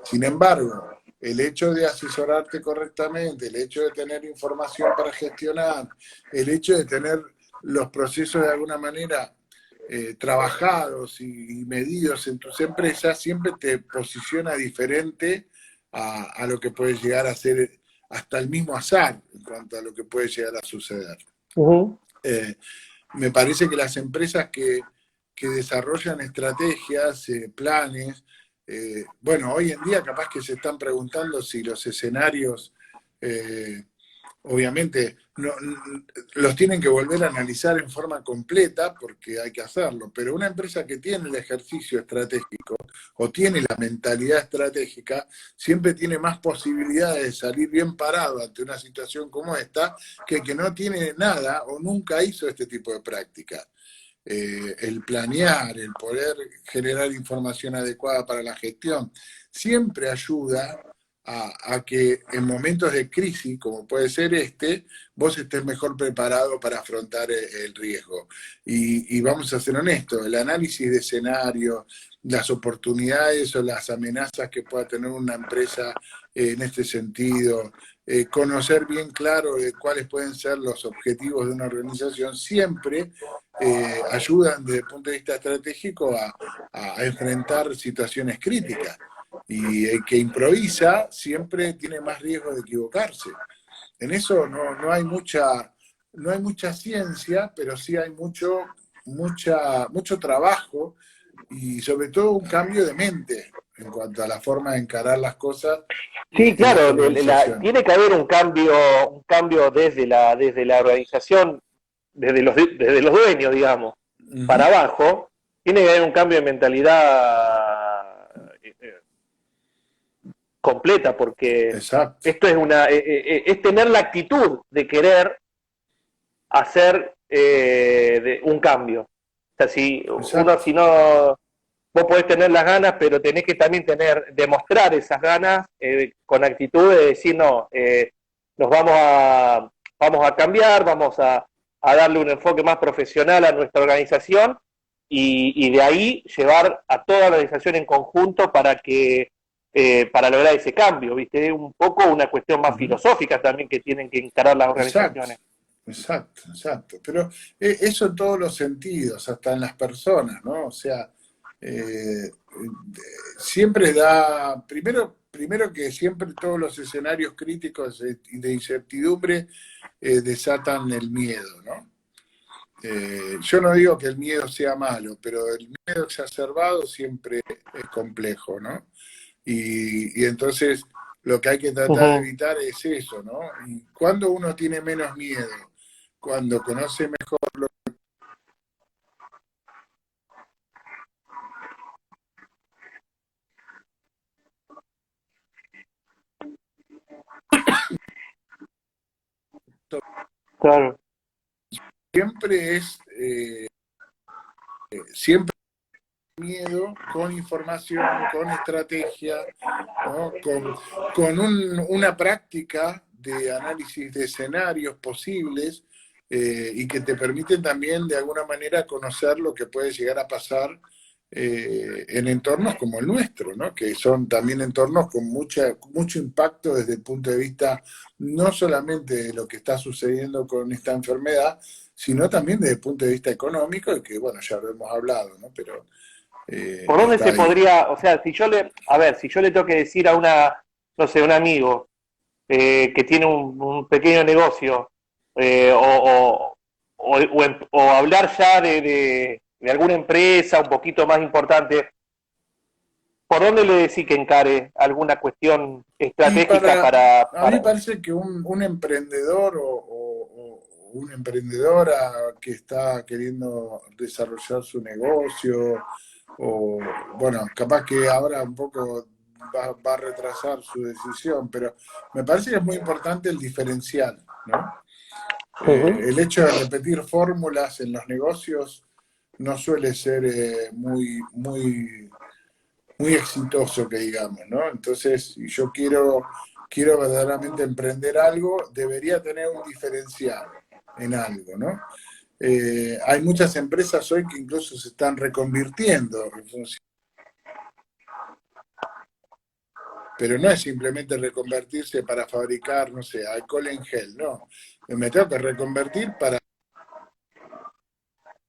Sin embargo, el hecho de asesorarte correctamente, el hecho de tener información para gestionar, el hecho de tener los procesos de alguna manera trabajados y medidos en tus empresas, siempre te posiciona diferente a lo que puede llegar a ser hasta el mismo azar en cuanto a lo que puede llegar a suceder. Me parece que las empresas que desarrollan estrategias, planes, bueno, hoy en día capaz que se están preguntando si los escenarios obviamente los tienen que volver a analizar en forma completa porque hay que hacerlo, pero una empresa que tiene el ejercicio estratégico o tiene la mentalidad estratégica siempre tiene más posibilidades de salir bien parado ante una situación como esta que no tiene nada o nunca hizo este tipo de práctica. el planear, el poder generar información adecuada para la gestión, siempre ayuda a que en momentos de crisis, como puede ser vos estés mejor preparado para afrontar el riesgo. Y vamos a ser honestos, el análisis de escenario, las oportunidades o las amenazas que pueda tener una empresa en este sentido, conocer bien claro de cuáles pueden ser los objetivos de una organización, siempre ayudan desde el punto de vista estratégico a enfrentar situaciones críticas. Y el que improvisa siempre tiene más riesgo de equivocarse. En eso no hay mucha ciencia, pero sí hay mucho trabajo y sobre todo un cambio de mente en cuanto a la forma de encarar las cosas Sí, en las claro, organizaciones. tiene que haber un cambio desde la organización, desde los dueños, digamos, para abajo. Tiene que haber un cambio de mentalidad completa, porque Exacto. esto es tener la actitud de querer hacer un cambio. O sea, si no, vos podés tener las ganas, pero tenés que también demostrar esas ganas con actitud de decir, no, vamos a cambiar, a darle un enfoque más profesional a nuestra organización y de ahí llevar a toda la organización en conjunto para lograr ese cambio, ¿viste? Es un poco una cuestión más filosófica también que tienen que encarar las organizaciones. Exacto. Pero eso en todos los sentidos, hasta en las personas, ¿no? O sea, siempre primero que siempre todos los escenarios críticos y de incertidumbre desatan el miedo, ¿no? Yo no digo que el miedo sea malo, pero el miedo exacerbado siempre es complejo, ¿no? Y entonces lo que hay que tratar de evitar es eso, ¿no? Y cuando uno tiene menos miedo, cuando conoce mejor Claro. siempre siempre miedo, con información, con estrategia, ¿no? con una práctica de análisis de escenarios posibles y que te permiten también de alguna manera conocer lo que puede llegar a pasar en entornos como el nuestro, ¿no? Que son también entornos con mucho impacto desde el punto de vista no solamente de lo que está sucediendo con esta enfermedad, sino también desde el punto de vista económico, y que bueno, ya lo hemos hablado, ¿no? Pero ¿Por dónde está se ahí. podría, o sea, si yo le tengo que decir a no sé, un amigo que tiene un pequeño negocio eh, o, o hablar ya de alguna empresa un poquito más importante, ¿por dónde le decís que encare alguna cuestión Y estratégica para, a mí me parece que un emprendedor o una emprendedora que está queriendo desarrollar su negocio, o bueno, capaz que ahora un poco va a retrasar su decisión, pero me parece que es muy importante el diferencial, ¿no? El hecho de repetir fórmulas en los negocios no suele ser muy exitoso, que digamos, ¿no? Entonces, si yo quiero verdaderamente emprender algo, debería tener un diferencial en algo, ¿no? Hay muchas empresas hoy que incluso se están reconvirtiendo en función, pero no es simplemente reconvertirse para fabricar, no sé, alcohol en gel, no. Me tengo que reconvertir para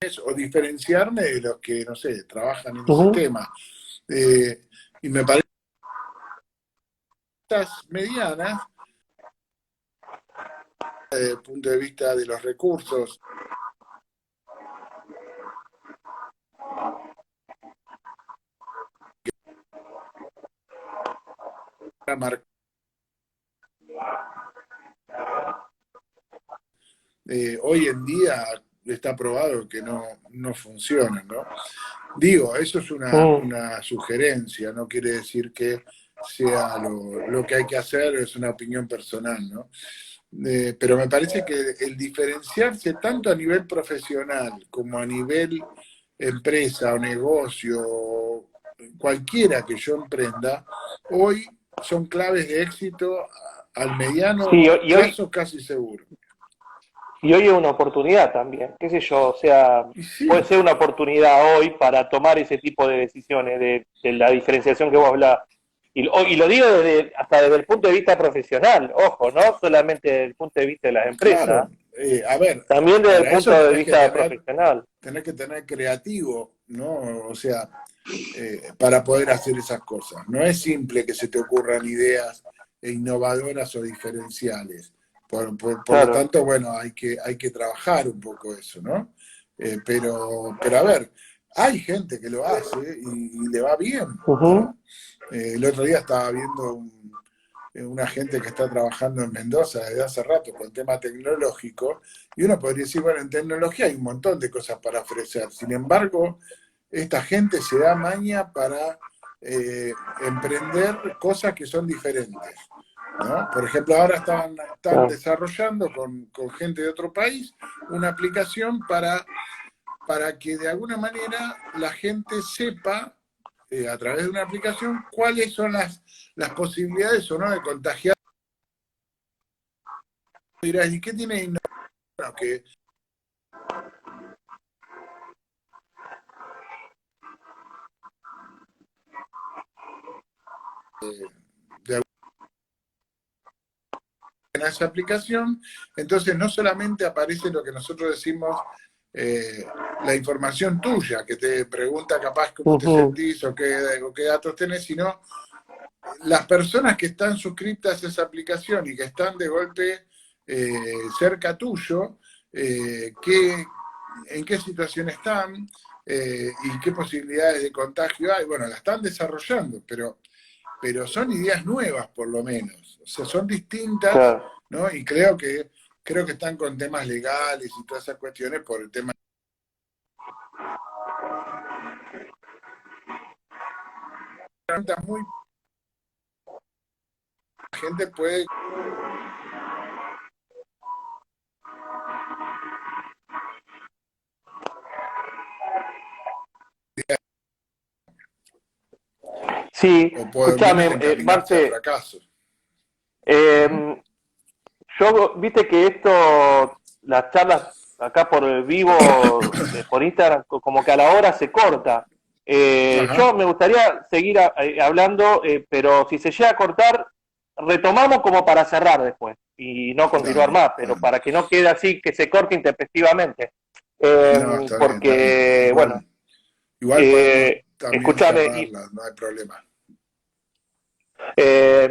eso, o diferenciarme de los que, no sé, trabajan en ese tema. Y me parece que estas medianas, desde el punto de vista de los recursos, hoy en día está probado que no funcionan, ¿no? Digo, eso es una sugerencia, no quiere decir que sea lo que hay que hacer, es una opinión personal, ¿no? pero me parece que el diferenciarse tanto a nivel profesional como a nivel empresa o negocio, cualquiera que yo emprenda, hoy son claves de éxito al Sí, mediano plazo casi seguro. y hoy es una oportunidad también, qué sé yo, o sea, Y sí, puede ser una oportunidad hoy para tomar ese tipo de decisiones, de la diferenciación que vos hablás. Y lo digo hasta desde el punto de vista profesional, ojo, no solamente desde el punto de vista de las empresas, claro. A ver, también desde el para punto eso de vista profesional. tenés que tener creativo, ¿no? O sea, para poder hacer esas cosas. No es simple que se te ocurran ideas innovadoras o diferenciales. Por lo Claro, tanto, bueno, hay que trabajar un poco eso, ¿no? Pero a ver, hay gente que lo hace y le va bien, ujú, ¿no? El otro día estaba viendo una gente que está trabajando en Mendoza desde hace rato con tema tecnológico, y uno podría decir, bueno, en tecnología hay un montón de cosas para ofrecer. Sin embargo, esta gente se da maña para emprender cosas que son diferentes, ¿no? Por ejemplo, ahora están claro. desarrollando con gente de otro país una aplicación para que de alguna manera la gente sepa, a través de una aplicación, cuáles son las posibilidades o no de contagiar. Dirás, ¿y qué tiene innovación? Bueno, que de en esa aplicación, entonces no solamente aparece lo que nosotros decimos, la información tuya, que te pregunta capaz cómo te Ujú, sentís o qué datos tenés, sino las personas que están suscritas a esa aplicación y que están de golpe cerca tuyo, en qué situación están y qué posibilidades de contagio hay. Bueno, la están desarrollando, pero son ideas nuevas por lo menos. O sea, son distintas, claro. ¿no? Y creo que están con temas legales y todas esas cuestiones por el tema muy la gente puede. Sí, O por lo menos escúchame, encaminarse al Marce, fracaso. ¿Mm? eh, yo, viste que esto, las charlas acá por vivo, por Instagram, como que a la hora se corta. Ajá, Yo me gustaría seguir hablando, pero si se llega a cortar, retomamos como para cerrar después y no continuar dale, más, pero dale. para que no quede así, que se corte intempestivamente. No, está bien, está bien. Porque, bueno, Igual podemos eh, también escúchame, cerrarla, no hay problema.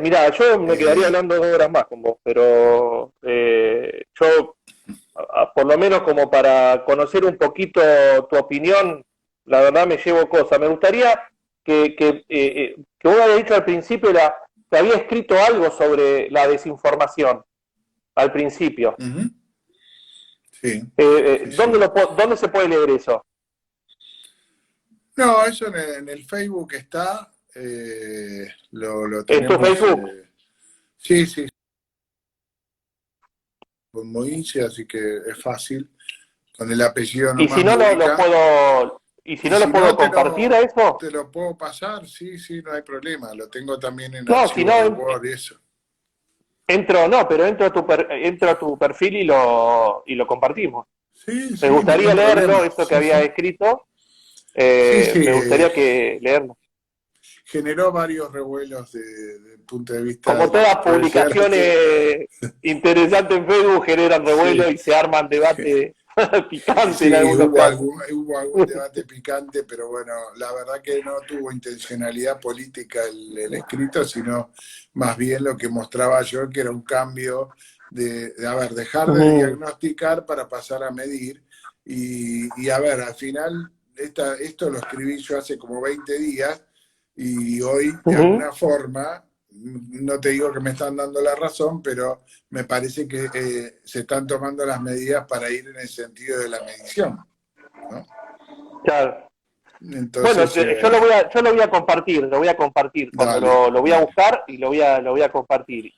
mira, yo me quedaría Eh, hablando 2 horas más con vos, pero yo, por lo menos como para conocer un poquito tu opinión, la verdad me llevo cosas. Me gustaría que vos habías dicho al principio, que había escrito algo sobre la desinformación, al principio. uh-huh, sí, sí, sí. ¿Dónde se puede leer eso? No, eso en el Facebook está, lo ¿En tu tenemos, Facebook? sí, sí, como dice, así que es fácil, con el apellido Y si nomás no me lo ubica. puedo, y si Y no lo si puedo no, compartir a eso, te lo puedo pasar, sí, sí, no hay problema. Lo tengo también en no, si no, archivos de Word y eso. entro a entro a tu perfil y lo compartimos. Sí, Me sí, gustaría ningún leerlo, problema. esto que Sí, había sí. escrito, Sí, sí, me gustaría que leerlo. generó varios revuelos desde el punto de vista Como de lo que todas puede llegar a ser. publicaciones interesantes en Facebook generan revuelo Sí, y se arman debate picante en sí, algunos casos. hubo algún debate picante, pero bueno, la verdad que no tuvo intencionalidad política el escrito, sino más bien lo que mostraba yo, que era un cambio a ver, dejar de Ujú, diagnosticar para pasar a medir. Y a ver, al final, esto lo escribí yo hace como 20 días y hoy, de ujú. alguna forma, no te digo que me están dando la razón, pero me parece que se están tomando las medidas para ir en el sentido de la medición, ¿no? Claro. Bueno, Entonces, yo lo voy a compartir, cuando dale, lo voy a dale. buscar y lo voy a compartir.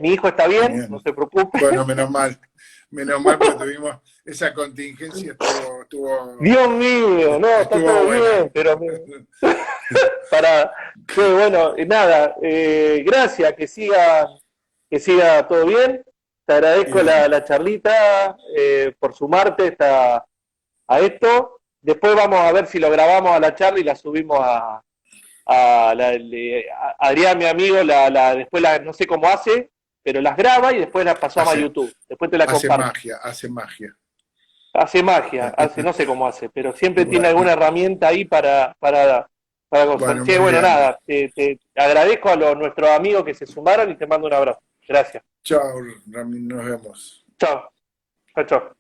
Mi hijo está bien, no Bien. se preocupe. Bueno, menos mal porque tuvimos esa contingencia, Dios mío, no, está estuvo todo buena. bien, pero para, sí, bueno, nada, gracias, que siga todo bien. Te agradezco Bien. la charlita por sumarte a esto. Después vamos a ver si lo grabamos a la charla y la subimos a Adrián, mi amigo, después no sé cómo hace, pero las graba y después las pasamos a Hace, YouTube. Después te la hace comparto. magia, hace magia. Hace magia, no sé cómo hace, pero siempre tiene Bueno, alguna herramienta ahí para cosas. bueno, Che, muy bueno, bien. nada, te agradezco a nuestros amigos que se sumaron y te mando un abrazo. Gracias. Chao, Ramín, nos vemos. Chao. Chao, chao.